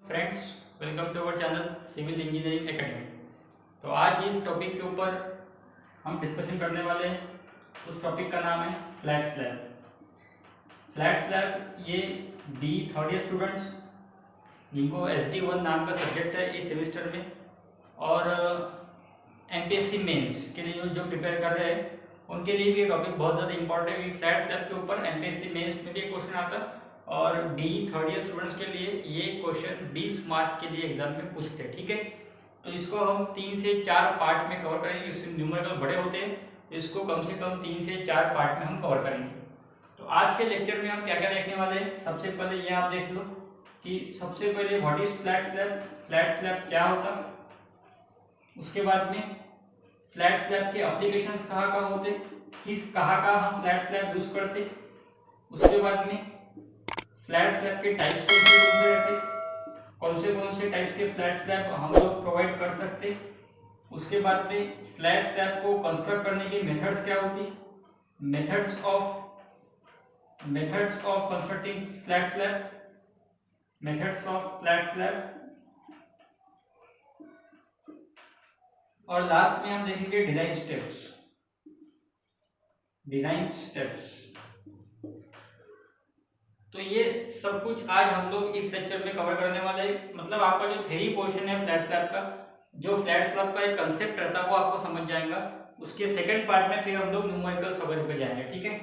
Friends, welcome to our channel civil engineering academy. तो आज जिस टॉपिक के ऊपर हम डिस्कशन करने वाले हैं उस टॉपिक का नाम है फ्लैट स्लैब। फ्लैट स्लैब ये बी थर्ड ईयर स्टूडेंट्स जिनको SD1 नाम का सब्जेक्ट है इस सेमेस्टर में और MPSC मेंस के लिए जो प्रिपेयर कर रहे हैं उनके लिए भी ये टॉपिक बहुत ज़्यादा इंपॉर्टेंट है। फ्लैट स्लैब के ऊपर MPSC मेंस में भी एक क्वेश्चन आता है और बी थर्ड ईयर स्टूडेंट्स के लिए ये क्वेश्चन 20 मार्क के लिए एग्जाम में पूछते हैं। ठीक है, तो इसको हम 3 से 4 पार्ट में कवर करेंगे। इससे न्यूमेरिकल बड़े होते हैं तो इसको कम से कम 3 से 4 पार्ट में हम कवर करेंगे। तो आज के लेक्चर में हम क्या क्या देखने वाले हैं, सबसे पहले ये आप देख लो कि सबसे पहले what is flat slab, flat slab क्या होता है। उसके बाद में फ्लैट स्लैब के एप्लीकेशंस कहाँ होते, किस कहाँ हम फ्लैट स्लैब यूज करते। उसके बाद में फ्लैट स्लैब के टाइप्स कौन से रहते, कौन से टाइप्स के फ्लैट स्लैब हम लोग प्रोवाइड कर सकते। उसके बाद में फ्लैट स्लैब को कंस्ट्रक्ट करने की मेथड्स क्या होती, methods of constructing flat slab, methods of flat slab, और लास्ट में हम देखेंगे डिजाइन स्टेप्स। तो ये सब कुछ आज हम लोग इस लेक्चर में कवर करने वाले हैं। मतलब आपका जो थ्योरी पोर्शन है फ्लैट स्लैब का, जो फ्लैट स्लैब का एक कंसेप्ट रहता है वो आपको समझ जाएगा। उसके सेकंड पार्ट में फिर हम लोग न्यूमेरिकल्स वगैरह पे जाएंगे। ठीक है,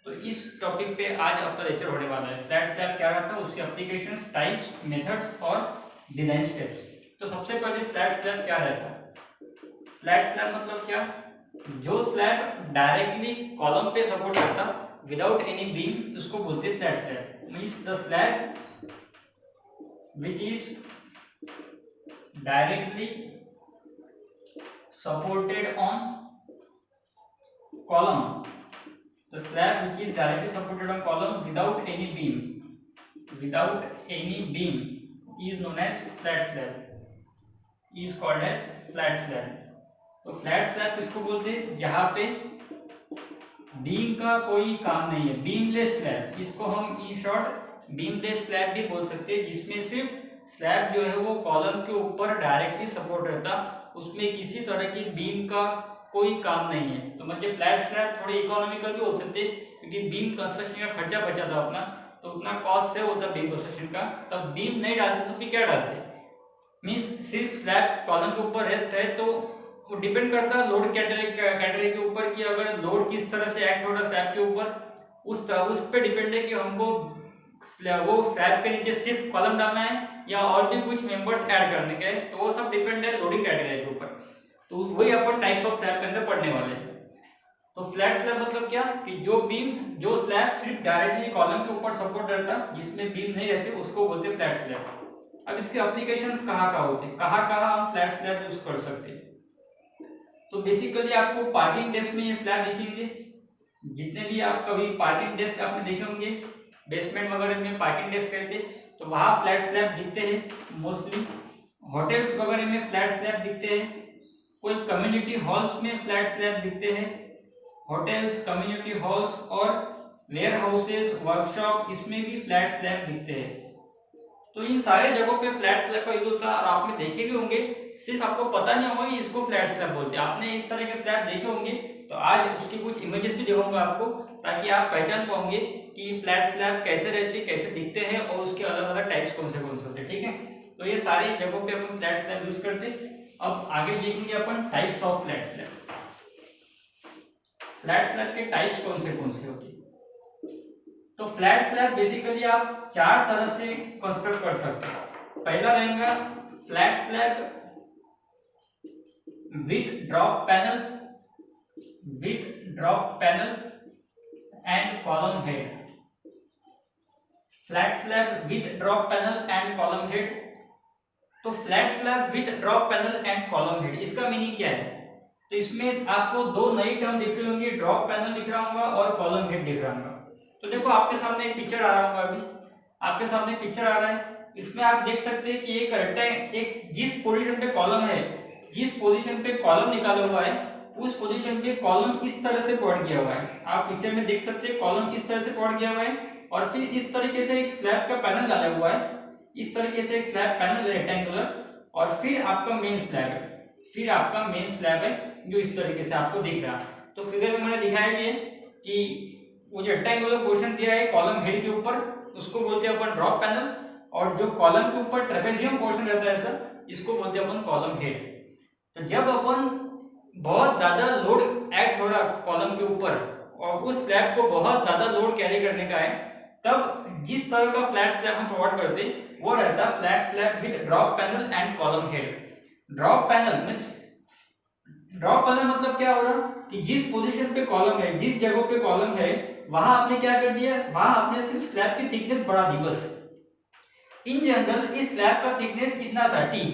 तो इस टॉपिक पे आज आपका लेक्चर होने वाला है। फ्लैट स्लैब क्या रहता है, उसके एप्लीकेशंस, टाइप्स, मेथड्स और डिजाइन स्टेप्स। तो सबसे पहले फ्लैट स्लैब क्या रहता है। फ्लैट स्लैब मतलब क्या, जो स्लैब डायरेक्टली कॉलम पे सपोर्ट करता विदाउट एनी बीम उसको बोलते हैं flat slab. Means the slab which is directly supported on column, the slab which is directly supported on column without any beam is known as flat slab, is called as flat slab। तो flat slab किसको बोलते हैं, जहां पे beam का कोई काम नहीं है, बीमलेस स्लैब, इसको हम इन शॉर्ट बीमलेस स्लैब भी बोल सकते हैं, जिसमें सिर्फ स्लैब जो है वो कॉलम के ऊपर डायरेक्टली सपोर्ट रहता, उसमें किसी तरह की बीम का कोई काम नहीं है। तो मतलब फ्लैट स्लैब थोड़े इकोनॉमिकल भी हो सकते हैं क्योंकि बीम कंस्ट्रक्शन का खर्चा बचा था अपना, तो उतना कॉस्ट सेव होता बीम कंस्ट्रक्शन का। तब बीम नहीं डालते तो फिर क्या डालते, मींस सिर्फ स्लैब कॉलम के ऊपर रेस्ट है तो वो डिपेंड करता है लोड कैटेगरी के ऊपर कि अगर लोड किस तरह से एक्ट हो रहा है स्लैब के ऊपर, उस पे डिपेंड है कि हमको वो स्लैब के नीचे सिर्फ कॉलम डालना है या और भी कुछ मेंबर्स ऐड करने के, तो वो सब डिपेंड है लोडिंग कैटेगरी के ऊपर। तो वही अपन टाइप्स ऑफ स्लैब के अंदर पढ़ने वाले हैं। तो फ्लैट स्लैब मतलब क्या कि जो स्लैब सिर्फ डायरेक्टली कॉलम के ऊपर सपोर्ट रहता, जिसमें बीम नहीं रहते, उसको बोलते हैं फ्लैट स्लैब। अब इसके एप्लीकेशंस कहाँ होते हैं, कहाँ हम फ्लैट स्लैब यूज कर सकते हैं। तो बेसिकली आपको पार्किंग डेस्क में ये स्लैब दिखेंगे, जितने भी आप कभी पार्किंग डेस्क आपने देखे होंगे बेसमेंट वगैरह में पार्किंग डेस्क रहते, तो वहां फ्लैट स्लैब दिखते हैं मोस्टली। होटल्स वगैरह में फ्लैट स्लैब दिखते हैं, कोई कम्युनिटी हॉल्स में फ्लैट स्लैब दिखते हैं, होटल्स, कम्युनिटी हॉल्स और वेयर हाउसेस, वर्कशॉप, इसमें भी फ्लैट स्लैब दिखते हैं। तो इन सारे जगहों पे फ्लैट स्लैब का यूज होता है और आपने देखे भी होंगे, सिर्फ आपको पता नहीं होगा कि इसको फ्लैट स्लैब बोलते हैं। आपने इस तरह के स्लैब देखे होंगे, तो आज उसकी कुछ इमेजेस भी दिखाऊंगा आपको ताकि आप पहचान पाओगे कि फ्लैट स्लैब कैसे रहते हैं, कैसे दिखते हैं और उसके अलग अलग टाइप्स कौन से होते हैं। ठीक है, तो ये सारी जगहों पे अपन फ्लैट स्लैब यूज करते हैं। अब आगे देखेंगे अपन types of flat slab. Flat slab के टाइप्स कौन से होते हैं। तो फ्लैट स्लैब बेसिकली आप 4 तरह से कंस्ट्रक्ट कर सकते हैं। पहला रहेगा flat slab with drop panel and column head. Flat slab with drop panel and column head. तो flat slab with drop panel and column head, इसका मीनिंग क्या है। तो इसमें आपको दो नई टर्म दिख रही होंगी, ड्रॉप पैनल दिख रहा होगा और कॉलम हेड दिख रहा होगा। तो देखो आपके सामने एक पिक्चर आ रहा होगा, अभी आपके सामने पिक्चर आ रहा है, इसमें आप देख सकते हैं कि एक रेक्टेंगल, एक जिस पोजीशन पे कॉलम है, जिस पोजीशन पे कॉलम निकाला हुआ है उस पोजीशन पे कॉलम इस तरह से प्लॉट किया हुआ है। आप पिक्चर में देख सकते हैं कॉलम इस तरह से प्लॉट किया हुआ है और फिर इस तरीके से एक स्लैब का पैनल डाला हुआ है इस तरीके से एक स्लैब पैनल रेक्टेंगुलर, और फिर आपका मेन स्लैब है, फिर आपका मेन स्लैब है जो इस तरीके से आपको दिख रहा है। तो फिगर में मैंने दिखाया भी है कि वो जो रेक्टेंगुलर पोर्शन दिया है कॉलम हेड के ऊपर, उसको बोलते हैं अपन ड्रॉप पैनल, और जो कॉलम के ऊपर ट्रेपेजियम पोर्शन रहता है सर, इसको बोलते हैं अपन कॉलम हेड। तो जब अपन बहुत ज्यादा लोड एक्ट हो रहा कॉलम के ऊपर और उस स्लैब को बहुत ज्यादा लोड कैरी करने का है, तब जिस तरह का फ्लैट स्लैब हम प्रोवाइड करते हैं वो रहता है flat slab with drop panel and column head. Drop panel means, drop panel मतलब क्या हो रहा कि जिस पोजीशन पे कॉलम है, जिस जगह पे कॉलम है, वहां आपने क्या कर दिया, वहां आपने सिर्फ स्लैब की थिकनेस बढ़ा दी बस। इन जनरल इस स्लैब का थिकनेस इतना था t,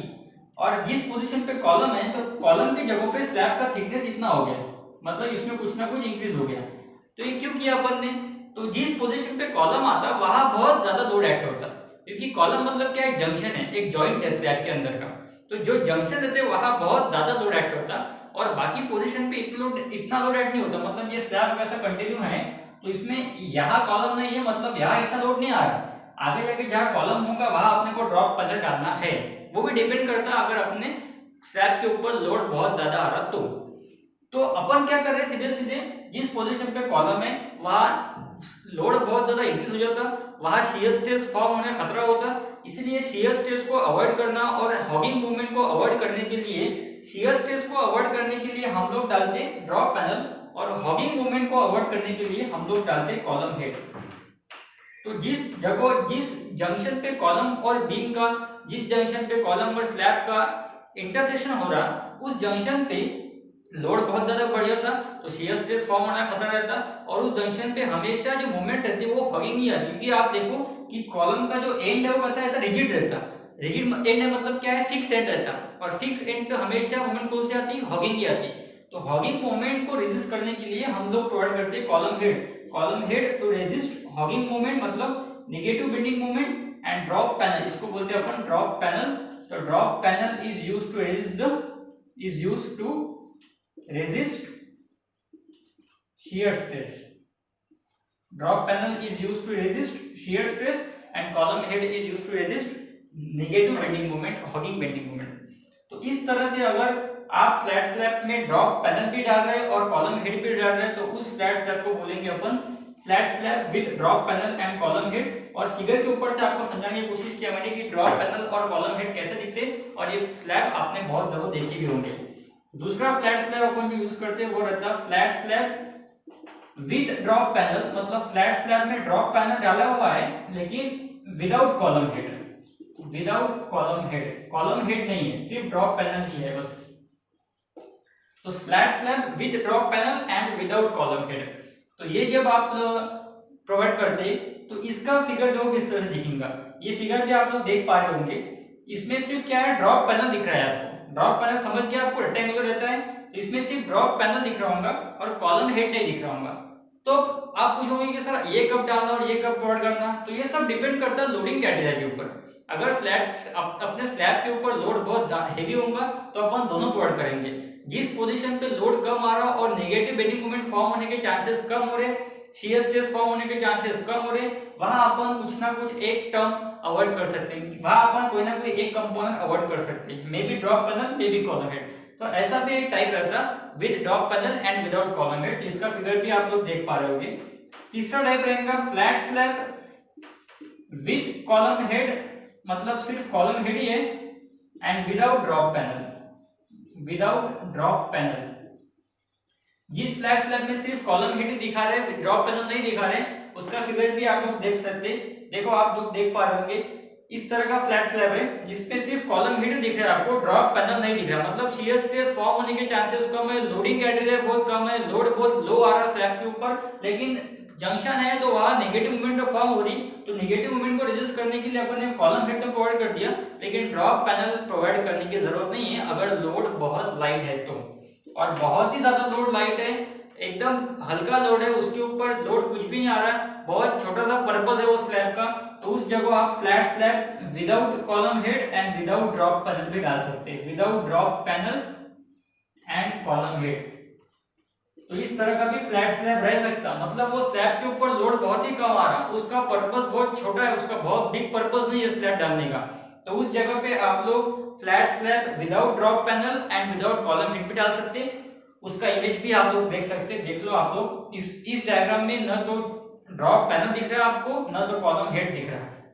और जिस पोजीशन पे कॉलम है तो कॉलम की जगह पे स्लैब का थिकनेस इतना हो गया, मतलब इसमें कुछ ना कुछ इंक्रीज हो गया। तो ये क्यों किया अपन ने, तो जिस पोजीशन पे कॉलम आता वहां बहुत ज्यादा लोड एक्ट होता, क्योंकि कॉलम मतलब क्या है, जंक्शन है, एक जॉइंट है स्लैब के अंदर का। तो जो जंक्शन रहते हैं वहां बहुत ज्यादा लोड एक्ट होता, और बाकी पोजीशन पे इतना लोड एक्ट नहीं होता। मतलब ये स्लैब अगर ऐसा कंटिन्यू है तो इसमें यहाँ कॉलम नहीं है, मतलब यहाँ इतना लोड नहीं आ रहा, आगे जाके जहाँ कॉलम होगा वहां अपने को ड्रॉप पैनल डालना है। वो भी डिपेंड करता है अगर अपने स्लैब के ऊपर लोड बहुत ज्यादा आ रहा तो अपन क्या कर रहे हैं, सीधे सीधे जिस पोजीशन पे कॉलम है वहां लोड बहुत ज्यादा इंक्रीज हो जाता, वहां शियर स्ट्रेस फॉर्म होने का खतरा होता। इसलिए शियर स्ट्रेस को अवॉइड करना और हॉगिंग मूवमेंट को अवॉइड करने के लिए, शियर स्ट्रेस को अवॉइड करने के लिए हम लोग डालते हैं ड्रॉप पैनल, और हॉगिंग मूवमेंट को अवॉइड करने के लिए हम लोग डालते हैं कॉलम हेड। तो जिस जगह, जिस जंक्शन पे कॉलम और बीम का, जिस जंक्शन पे कॉलम और स्लैब का इंटरसेक्शन हो रहा, उस जंक्शन पे लोड बहुत ज्यादा बढ़ जाता, तो शियर स्ट्रेस फॉर्म होने का खतरा रहता, और उस जंक्शन पे हमेशा जो मूवमेंट रहती है वो हॉगिंग नहीं आती। क्योंकि आप देखो कि कॉलम का जो एंड है वो कैसा रहता, रिजिड रहता। रिजिड एंड है मतलब क्या है, फिक्स एंड रहता, और फिक्स एंड पे हमेशा मूवमेंट कौन सी आती, हॉगिंग की आती। तो हॉगिंग मूवमेंट को रेजिस्ट करने के लिए हम लोग प्रोवाइड करते हैं column head. Column head to resist hogging movement, मतलब negative bending movement, and drop panel, इसको बोलते हैं अपन ड्रॉप पैनल। तो drop panel is used to resist shear stress. Drop panel is used to resist shear stress and column head is used to resist negative bending moment, hogging bending moment. तो इस तरह से अगर आप flat slab में drop panel भी डाल रहे हैं और कॉलम हेड भी डाल रहे हैं तो उस फ्लैट स्लैब को बोलेंगे अपन flat slab with drop panel and column head. और फिगर के ऊपर से आपको समझाने की कोशिश किया मैंने कि ड्रॉप पैनल और कॉलम हेड कैसे दिखते, और ये स्लैब आपने बहुत जगह देखी भी होंगे। दूसरा फ्लैट स्लैब अपन जो यूज करते हैं वो रहता है flat slab with drop panel, मतलब फ्लैट स्लैब में ड्रॉप पैनल डाला हुआ है लेकिन without column head, without column head, column head नहीं है, सिर्फ ड्रॉप पैनल ही है बस। तो flat slab with drop panel and without column head, तो ये जब आप प्रोवाइड करते तो इसका फिगर जो किस तरह से दिखेगा, ये फिगर भी आप लोग देख पा रहे होंगे। इसमें सिर्फ क्या है, ड्रॉप पैनल दिख रहा है आपको, ड्रॉप पैनल समझ गया आपको, रेक्टेंगुलर रहता है तो इसमें सिर्फ ड्रॉप पैनल दिख रहा होगा और कॉलम हेड नहीं दिख रहा होगा। तो आप पूछोगे कि सर ये कब डालना और ये कब प्रोवाइड करना, तो ये सब डिपेंड करता है लोडिंग क्राइटेरिया के ऊपर। अगर फ्लैट अपने स्लैब के ऊपर लोड बहुत हेवी होगा तो अपन दोनों प्रोवाइड करेंगे। जिस पोजीशन पे लोड कम आ रहा और नेगेटिव बेंडिंग मोमेंट फॉर्म होने के चांसेस कम हो रहे, शियर स्ट्रेस फॉर्म होने के चांसेस कम हो रहे, वहां अपन कुछ ना कुछ एक टर्म अवॉइड कर सकते हैं, वहां अपन कोई ना कोई एक कंपोनेंट अवॉइड कर सकते हैं, may be drop panel may be column head. तो ऐसा भी एक टाइप रहता with drop panel and without column head, इसका फिगर भी आप लोग देख पा रहे होंगे। तीसरा टाइप रहेगा flat slab with column head, मतलब सिर्फ कॉलम हेड ही है, and without drop panel, without drop panel. जिस फ्लैट स्लैब में सिर्फ कॉलम हेड ही दिखा रहे, ड्रॉप पैनल नहीं दिखा रहे, उसका फिगर भी आप लोग देख सकते हैं। देखो आप लोग देख पा रहे होंगे इस तरह का फ्लैट स्लैब है जिसपे सिर्फ कॉलम हेड दिख रहा है आपको, ड्रॉप पैनल नहीं दिख रहा, मतलब शियर स्ट्रेस फॉर्म होने के चांसेस कम है, लोडिंग क्राइटेरिया बहुत कम है, लोड बहुत लो आ रहा है स्लैब के ऊपर, लेकिन जंक्शन है तो वहां नेगेटिव मूवमेंट फॉर्म हो रही, तो नेगेटिव मूवमेंट को रेजिस्ट करने के लिए अपन ने कॉलम हेड तो प्रोवाइड कर दिया, लेकिन ड्रॉप पैनल प्रोवाइड करने की जरूरत नहीं है अगर लोड बहुत लाइट है तो। और बहुत ही ज्यादा लोड लाइट है, एकदम हल्का लोड है, उसके ऊपर लोड कुछ भी नहीं आ रहा है, बहुत छोटा सा पर्पस है वो स्लैब का, तो उस जगह आप flat slab without column head and without drop panel भी डाल सकते हैं, without drop panel and column head. तो इस तरह का भी फ्लैट स्लैब रह सकता, मतलब वो स्लैब के ऊपर लोड बहुत ही कम आ रहा, उसका पर्पस बहुत छोटा है, उसका बहुत बिग पर्पस नहीं है स्लैब डालने का, तो उस जगह पे आप लोग flat slab without drop panel and without column head भी डाल सकते हैं। उसका इमेज भी आप लोग देख सकते हैं, देख लो आप लोग इस डायग्राम में न तो ड्रॉप पैनल दिख रहा है आपको, न तो कॉलम हेड दिख रहा है,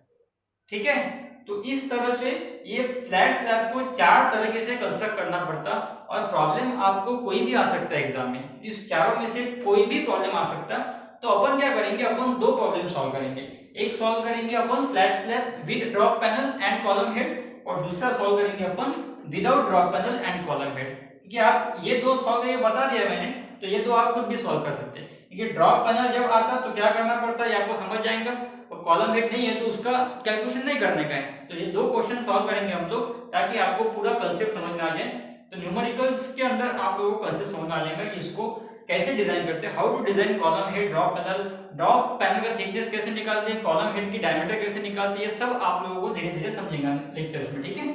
ठीक है। तो इस तरह से ये फ्लैट स्लैब को 4 तरीके से कंस्ट्रक्ट करना पड़ता, और प्रॉब्लम आपको कोई भी आ सकता है एग्जाम में, इस चारों में से कोई भी प्रॉब्लम आ सकता। तो अपन क्या करेंगे, अपन 2 प्रॉब्लम सॉल्व करेंगे, एक सॉल्व करेंगे अपन flat slab with drop panel and column head, और दूसरा सॉल्व करेंगे अपन without drop panel and column head. कि आप ये 2 सॉल्व करके बता दिया मैंने, तो ये 2 आप खुद भी सॉल्व कर सकते हैं। ये ड्रॉप पैनल जब आता तो क्या करना पड़ता है ये आपको समझ जाएगा, और कॉलम हेड नहीं है तो उसका कैलकुलेशन नहीं करने का है। तो ये 2 क्वेश्चन सॉल्व करेंगे हम लोग, ताकि आपको पूरा कंसेप्ट समझ में आ जाए। तो न्यूमेरिकल्स के अंदर आप लोगों को कंसेप्ट समझ में आ जाएगा कि इसको कैसे डिजाइन करते हैं, how to design column head, drop panel का थिकनेस कैसे निकालते हैं, कॉलम हेड की डायमीटर कैसे निकालते हैं, ये सब आप लोगों को धीरे धीरे समझेंगे लेक्चर्स में, ठीक है।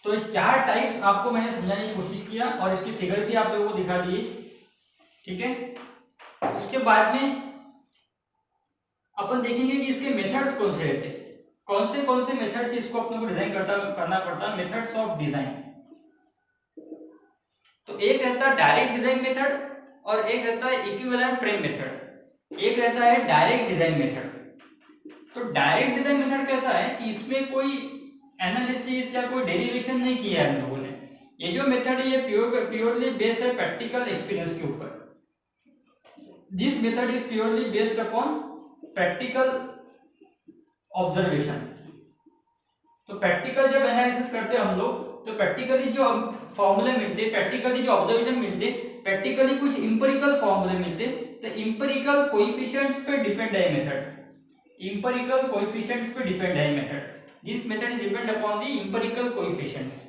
तो ये 4 टाइप्स आपको मैंने समझाने की कोशिश किया, और इसकी फिगर भी आप लोगों को दिखा दी, ठीक है। उसके बाद में अपन देखेंगे कि इसके मेथड्स कौन से रहते हैं, कौन से मेथड से इसको अपने को डिजाइन करना पड़ता, मेथड्स ऑफ डिजाइन। तो एक रहता है डायरेक्ट डिजाइन मेथड, और एक रहता है इक्विवेलेंट फ्रेम मेथड, एक रहता है डायरेक्ट डिजाइन मेथड। तो डायरेक्ट डिजाइन मेथड कैसा है कि इसमें कोई एनालिसिस या कोई डेरिवेशन नहीं किया है हम लोगों ने, ये जो मेथड है ये प्योरली बेस्ड है प्रैक्टिकल एक्सपीरियंस के ऊपर। This method is purely based upon practical observation. तो प्रैक्टिकल जब एनालिसिस करते हैं हम लोग, तो प्रैक्टिकली जो फॉर्मूले मिलते, प्रैक्टिकली जो ऑब्जर्वेशन मिलते, प्रैक्टिकली कुछ इंपेरिकल फॉर्मूले मिलते, तो इंपेरिकल कोएफिशिएंट्स पे डिपेंड है मेथड, इंपेरिकल कोएफिशिएंट्स पे डिपेंड है method. This method is depend upon the empirical coefficients.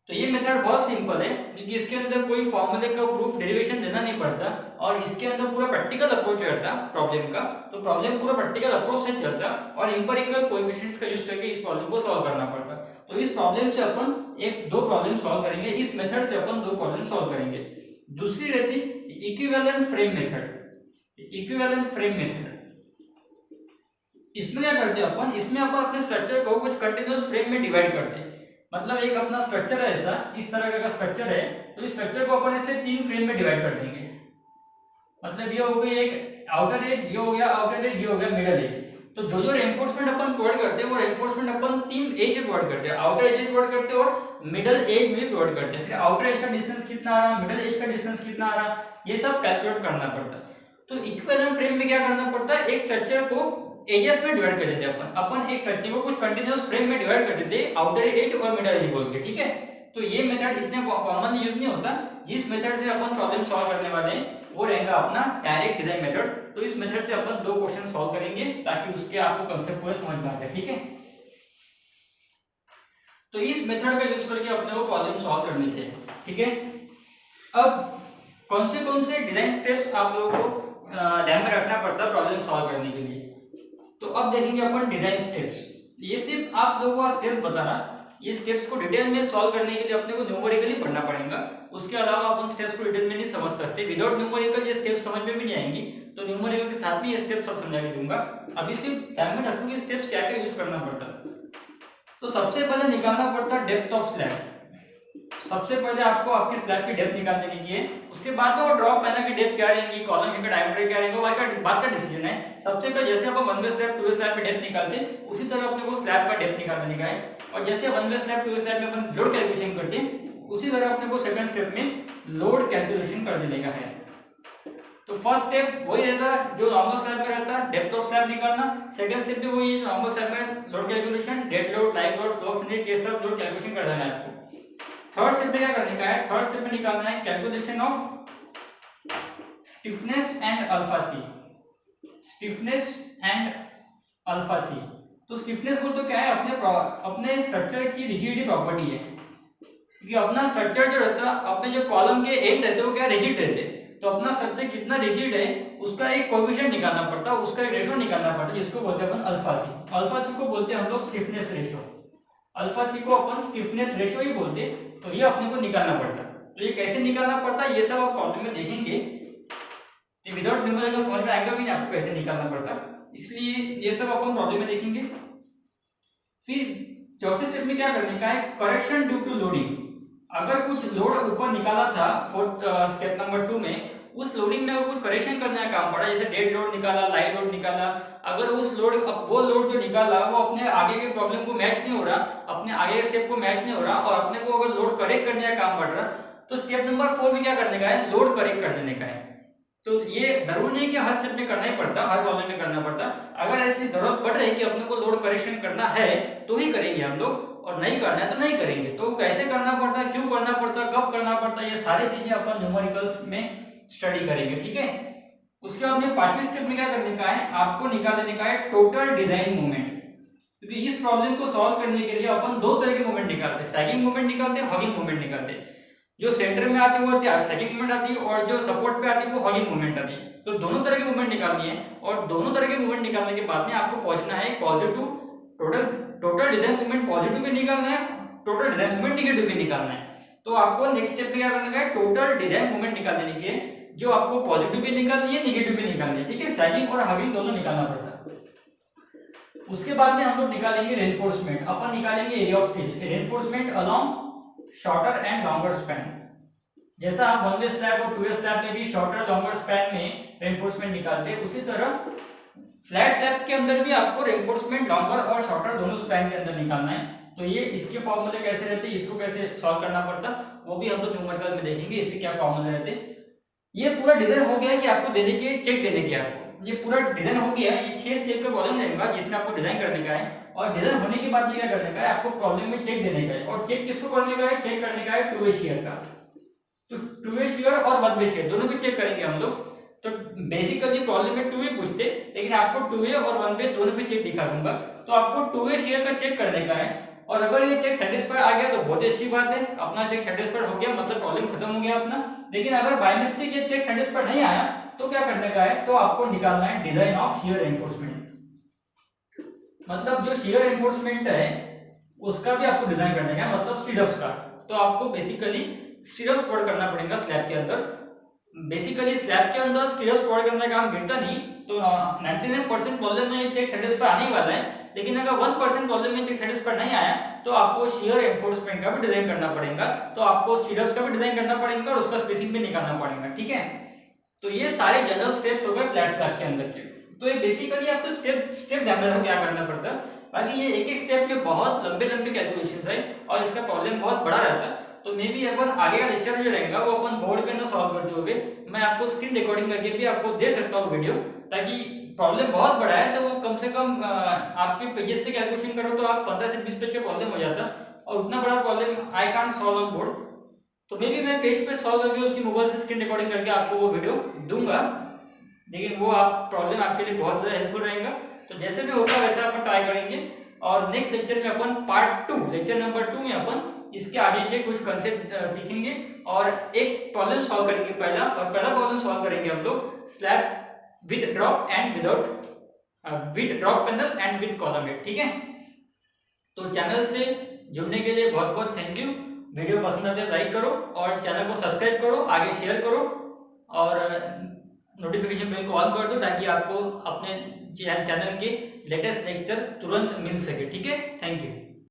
तो ये मेथड बहुत सिंपल है, क्योंकि इसके अंदर कोई फॉर्मूले का प्रूफ डेरिवेशन देना नहीं पड़ता, और इसके अंदर पूरा प्रैक्टिकल अप्रोच रहता प्रॉब्लम का, तो प्रॉब्लम पूरा प्रैक्टिकल अप्रोच से चलता, और इंपेरिकल कोएफिशिएंट्स का यूज करके इस प्रॉब्लम को सॉल्व करना पड़ता। तो इस प्रॉब्लम से अपन 2 प्रॉब्लम सॉल्व करेंगे, इस मेथड से अपन 2 प्रॉब्लम सॉल्व करेंगे। दूसरी रहती equivalent frame method. Equivalent frame method, इसमें क्या करते हैं अपन, इसमें अपन अपने स्ट्रक्चर को कुछ कंटीन्यूअस फ्रेम में डिवाइड करते हैं। मतलब एक अपना स्ट्रक्चर है ऐसा, इस तरह का स्ट्रक्चर है, तो इस स्ट्रक्चर को अपन ऐसे 3 फ्रेम में डिवाइड कर देंगे। मतलब ये हो गई एक आउटर एज, ये हो गया आउटर एज, ये हो गया मिडल एज। तो जो जो रेनफोर्समेंट अपन प्रोवाइड करते हैं वो रेनफोर्समेंट अपन 3 एज में प्रोवाइड करते हैं, आउटर एज में प्रोवाइड करते हैं और मिडल एज में प्रोवाइड करते हैं। फिर आउटर एज का डिस्टेंस कितना आ रहा, मिडल एज का डिस्टेंस कितना आ रहा, ये सब कैलकुलेट करना पड़ता है। तो इक्विवेलेंट फ्रेम में क्या करना पड़ता है, एक स्ट्रक्चर को एजेस में डिवाइड कर देते हैं अपन एक स्ट्रक्चर को कुछ कंटीन्यूअस फ्रेम में डिवाइड कर देते हैं, आउटर एज और मिडल एज बोल के, ठीक है। तो ये मेथड इतने कॉमनली यूज नहीं होता। जिस मेथड से अपन प्रॉब्लम सॉल्व करने वाले हैं वो रहेगा अपना डायरेक्ट डिजाइन मेथड। तो इस मेथड से अपन 2 क्वेश्चन सॉल्व करेंगे, ताकि उसके आपको कंसेप्ट पूरा समझ में आ जाए, ठीक है। तो इस मेथड का यूज करके अपने को प्रॉब्लम सॉल्व करनी थे, ठीक है। अब कौन से डिजाइन स्टेप्स आप लोगों को ध्यान में रखना पड़ता है प्रॉब्लम सॉल्व करने के लिए। तो अब देखेंगे अपन डिजाइन स्टेप्स। ये सिर्फ आप लोगों का स्टेप्स बता रहा, ये स्टेप्स को डिटेल में सॉल्व करने के लिए अपने को न्यूमेरिकली पढ़ना पड़ेगा, उसके अलावा अपन स्टेप्स को डिटेल में नहीं समझ सकते। विदाउट न्यूमेरिकल ये स्टेप्स समझ में भी नहीं आएंगी, तो न्यूमेरिकल के साथ में ये स्टेप्स सब समझा के दूंगा। अभी सिर्फ ध्यान में रखो कि स्टेप्स क्या क्या यूज करना पड़ता। तो सबसे पहले निकालना पड़ता डेप्थ ऑफ स्लैब। सबसे पहले आपको आपकी स्लैब की डेप्थ निकालने की है, उसके बाद में वो ड्रॉप पैनल की डेप्थ क्या रहेगी, कॉलम का डायमीटर क्या रहेगा, बात का डिसीजन है। सबसे पहले जैसे अपन 1 वे स्लैब 2 वे स्लैब पे डेप्थ निकालते हैं, उसी तरह अपने को स्लैब का डेप्थ निकालने का है। और जैसे 1 वे स्लैब 2 वे स्लैब में अपन लोड कैलकुलेशन करते हैं, उसी तरह अपने को सेकंड स्टेप में लोड कैलकुलेशन कर देने का है। तो फर्स्ट स्टेप वही रहता है जो नॉर्मल स्लैब में रहता है, डेप्थ ऑफ स्लैब निकालना। सेकंड स्टेप भी वही है, नॉर्मल स्लैब में load calculation, dead load, live load, flow finish, ये सब लोड कैलकुलेशन कर देना है आपको। थर्ड स्टेप में क्या करने का है, थर्ड स्टेप में निकालना है calculation of stiffness and alpha C. Stiffness and alpha C, तो स्टिफनेस बोल तो क्या है, अपने स्ट्रक्चर की रिजिडिटी प्रॉपर्टी है। क्योंकि अपना स्ट्रक्चर जो रहता है, अपने जो कॉलम के एंड रहते हैं वो क्या रिजिड रहते हैं, तो अपना स्ट्रक्चर कितना रिजिड है उसका एक कोएफिशिएंट निकालना पड़ता है, उसका एक रेशो निकालना पड़ता है, जिसको बोलते हैं अपन अल्फा सी। अल्फा सी को बोलते हैं हम लोग स्टिफनेस रेशो, अल्फा सी को अपन स्टिफनेस रेशो ही बोलते हैं। तो ये अपने को निकालना पड़ता है। तो ये कैसे निकालना पड़ता है ये सब आप प्रॉब्लम में देखेंगे। तो विदाउट न्यूमेरिकल समझ में आएगा भी नहीं आपको कैसे निकालना पड़ता, इसलिए ये सब अपन प्रॉब्लम में देखेंगे। फिर चौथे स्टेप में क्या करने का है, करेक्शन ड्यू टू लोडिंग। अगर कुछ लोड ऊपर निकाला था फोर्थ स्टेप नंबर 2 में, उस लोडिंग में कुछ करेक्शन करने का काम पड़ा, जैसे डेड लोड निकाला, लाइव लोड निकाला, अगर उस लोड वो लोड जो निकाला वो अपने आगे के प्रॉब्लम को मैच नहीं हो रहा, अपने आगे के स्टेप को मैच नहीं हो रहा, और अपने को अगर लोड करेक्ट करने का काम पड़ रहा, तो स्टेप नंबर 4 में क्या करने का है, लोड करेक्ट कर देने का है। तो ये जरूर नहीं कि हर स्टेप में करना ही पड़ता, हर प्रॉब्लम में करना पड़ता, अगर ऐसी जरूरत पड़ रही है कि अपने को लोड करेक्शन करना है तो ही करेंगे हम लोग, और नहीं करना है तो नहीं करेंगे। तो कैसे करना पड़ता है, क्यों करना पड़ता है, कब करना पड़ता है, ये सारी चीजें अपन न्यूमेरिकल्स में स्टडी करेंगे, ठीक है। उसके बाद में पांचवें स्टेप में क्या करने का है, आपको निकाल देने का है टोटल डिजाइन मोमेंट। क्योंकि इस प्रॉब्लम को सॉल्व करने के लिए अपन दो तरह के मोमेंट निकालते हैं, सैगिंग मोमेंट निकालते हैं, हगिंग मोमेंट निकालते हैं। जो सेंटर में आती है वो सैगिंग मोमेंट आती है, और जो सपोर्ट पे आती है वो हगिंग मोमेंट आती है। तो दोनों तरह की मूवमेंट निकालनी है, और दोनों तरह की मूवमेंट निकालने के बाद में आपको पहुंचना है positive total design movement positive भी निकालना है, टोटल डिजाइन मूवमेंट नेगेटिव भी निकालना है। तो आपको नेक्स्ट स्टेप में क्या करना है, टोटल डिजाइन मूवमेंट निकाल देने की है, जो आपको पॉजिटिव भी निकालनी है, नेगेटिव भी निकालनी है, ठीक है। सैगिंग और हगिंग दोनों निकालना पड़ता है। उसके बाद में हम लोग निकालेंगे रेनफोर्समेंट। अपन निकालेंगे area of steel, reinforcement along shorter and longer span. जैसा आप 1 वे स्लैब और 2 वे स्लैब में भी शॉर्टर लॉन्गर स्पैन में रेनफोर्समेंट निकालते हैं, उसी तरह फ्लैट स्लैब के अंदर भी आपको रेनफोर्समेंट लॉन्गर और शॉर्टर दोनों स्पैन के अंदर निकालना है। तो ये इसके फॉर्मूले कैसे रहते हैं, इसको कैसे सॉल्व करना पड़ता, वो भी हम लोग न्यूमेरिकल में देखेंगे, इसके क्या फॉर्मूले रहते हैं। ये पूरा डिजाइन हो गया कि आपको देने के चेक देने के, आपको ये पूरा डिजाइन हो गया, ये 6 स्टेप का प्रॉब्लम रहेगा जिसमें आपको डिजाइन करने का है, और डिजाइन होने के बाद में क्या करने का है, आपको प्रॉब्लम में चेक देने का है। और चेक किसको करने का है, चेक करने का है 2 वे शेयर का। तो 2 वे शेयर और 1 वे शेयर दोनों भी चेक करेंगे हम लोग। तो बेसिकली प्रॉब्लम में 2 वे पूछते, लेकिन आपको 2 वे और 1 वे दोनों भी चेक दिखा दूंगा। तो आपको 2 वे शेयर का चेक करने का है, और अगर ये चेक सेटिस्फाई आ गया तो बहुत ही अच्छी बात है, अपना चेक सेटिस्फाइड हो गया, मतलब प्रॉब्लम खत्म हो गया अपना। लेकिन अगर बाय मिस्टेक ये चेक सेटिस्फाइड नहीं आया तो क्या करने का है, तो आपको निकालना है डिजाइन ऑफ शियर रेनफोर्समेंट। मतलब जो शियर रेनफोर्समेंट है उसका भी आपको डिजाइन करने का है, मतलब स्टीडअप्स का। तो आपको बेसिकली स्टीडअप्स प्रोवाइड करना पड़ेगा स्लैब के अंदर। बेसिकली स्लैब के अंदर स्टीडअप्स प्रोवाइड करने का काम गिरता नहीं, तो 99% प्रॉब्लम में ये चेक सेटिस्फाई आने वाला है। लेकिन अगर 1% प्रॉब्लम में चेक सेटिस्फाई नहीं आया तो आपको शियर रेनफोर्समेंट का भी डिजाइन करना पड़ेगा, तो आपको स्टीडअप्स का भी डिजाइन करना पड़ेगा और उसका स्पेसिंग भी निकालना पड़ेगा, ठीक है। तो ये सारे जनरल स्टेप्स हो गए फ्लैट स्लैब के अंदर के। तो ये बेसिकली आप सिर्फ स्टेप ध्यान रखो क्या करना पड़ता है, बाकी ये एक एक स्टेप में बहुत लंबे लंबे कैलकुलेशंस है और इसका प्रॉब्लम बहुत बड़ा रहता है। तो मे भी अपन आगे का लेक्चर जो रहेगा वो अपन बोर्ड के अंदर सॉल्व करते हुए मैं आपको स्क्रीन रिकॉर्डिंग करके भी आपको दे सकता हूँ वीडियो, ताकि प्रॉब्लम बहुत बड़ा है तो वो कम से कम आपके पेजेस से कैलकुलेशन करो तो आप 15 से 20 पेज का प्रॉब्लम हो जाता, और उतना बड़ा problem I can't solve on board. तो मे भी मैं पेज पे सॉल्व करके उसकी मोबाइल से स्क्रीन रिकॉर्डिंग करके आपको वो वीडियो दूंगा, लेकिन वो आप प्रॉब्लम आपके लिए बहुत ज्यादा हेल्पफुल रहेगा। तो जैसे भी होगा वैसे अपन ट्राई करेंगे, और नेक्स्ट लेक्चर में अपन पार्ट 2 लेक्चर नंबर 2 में अपन इसके आगे के कुछ कंसेप्ट सीखेंगे और एक प्रॉब्लम सॉल्व करेंगे। पहला प्रॉब्लम सॉल्व करेंगे हम लोग slab with drop and without with drop panel and with column head, ठीक है। तो चैनल से जुड़ने के लिए बहुत बहुत थैंक यू। वीडियो पसंद आते हैं लाइक करो और चैनल को सब्सक्राइब करो, आगे शेयर करो और नोटिफिकेशन बेल को ऑन कर दो ताकि आपको अपने चैनल के लेटेस्ट लेक्चर तुरंत मिल सके, ठीक है। Thank you.